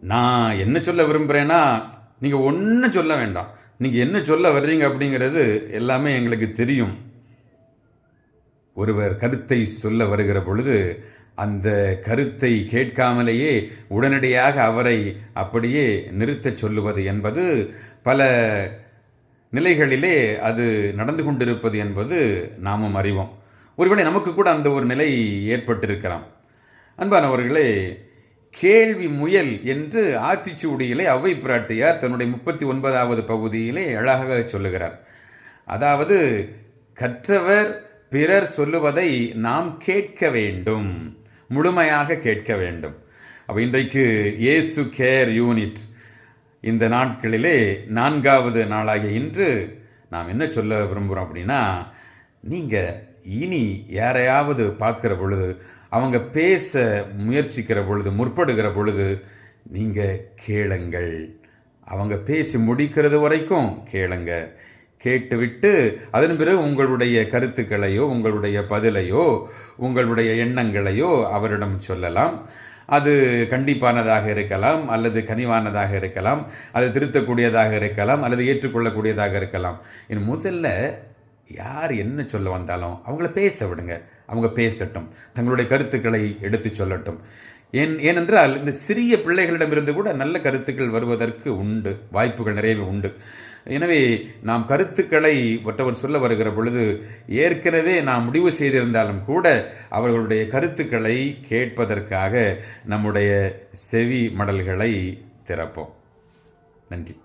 நான் என்ன சொல்ல விரும்புகிறேன்னா, நீங்கள் ஒன்றும் சொல்ல வேண்டாம். நீங்கள் என்ன சொல்ல வர்றீங்க அப்படிங்கிறது எல்லாமே எங்களுக்கு தெரியும். ஒருவர் கருத்தை சொல்ல வருகிற பொழுது அந்த கருத்தை கேட்காமலேயே உடனடியாக அவரை அப்படியே நிறுத்தச் சொல்லுவது என்பது பல நிலைகளிலே அது நடந்து கொண்டிருப்பது என்பது நாமும் அறிவோம். ஒருவேளை நமக்கு கூட அந்த ஒரு நிலை ஏற்பட்டிருக்கலாம். அன்பானவர்களே, கேள்வி முயல் என்று ஆத்திச்சூடியிலே அவ்வை பிராட்டியார் தன்னுடைய 39வது பகுதியிலே அழகாக சொல்லுகிறார். அதாவது, கற்றவர் பிறர் சொல்லுவதை நாம் கேட்க வேண்டும், முழுமையாக கேட்க வேண்டும். அப்போ இன்றைக்கு இயேசு கேர் யூனிட் இந்த நாட்களிலே 4வது நாளாகிய இன்று நாம் என்ன சொல்ல விரும்புகிறோம் அப்படின்னா, நீங்கள் இனி யாரையாவது பார்க்குற பொழுது, அவங்க பேச முயற்சிக்கிற பொழுது, முற்படுகிற பொழுது நீங்கள் கேளுங்கள். அவங்க பேசி முடிக்கிறது வரைக்கும் கேளுங்க. கேட்டுவிட்டு அதன் பிறகு உங்களுடைய கருத்துக்களையோ, உங்களுடைய பதிலையோ, உங்களுடைய எண்ணங்களையோ அவரிடம் சொல்லலாம். அது கண்டிப்பானதாக இருக்கலாம், அல்லது கனிவானதாக இருக்கலாம், அது திருத்தக்கூடியதாக இருக்கலாம், அல்லது ஏற்றுக்கொள்ளக்கூடியதாக இருக்கலாம். முதல்ல யார் என்ன சொல்ல வந்தாலும் அவங்கள பேச விடுங்க. அவங்க பேசட்டும், தங்களுடைய கருத்துக்களை எடுத்து சொல்லட்டும். ஏனென்றால் இந்த சிறிய பிள்ளைகளிடமிருந்து கூட நல்ல கருத்துக்கள் வருவதற்கு உண்டு, வாய்ப்புகள் நிறையவே உண்டு. எனவே நாம் கருத்துக்களை மற்றவர் சொல்ல வருகிற பொழுது ஏற்கனவே நாம் முடிவு செய்திருந்தாலும் கூட அவர்களுடைய கருத்துக்களை கேட்பதற்காக நம்முடைய செவி மடல்களை திறப்போம். நன்றி.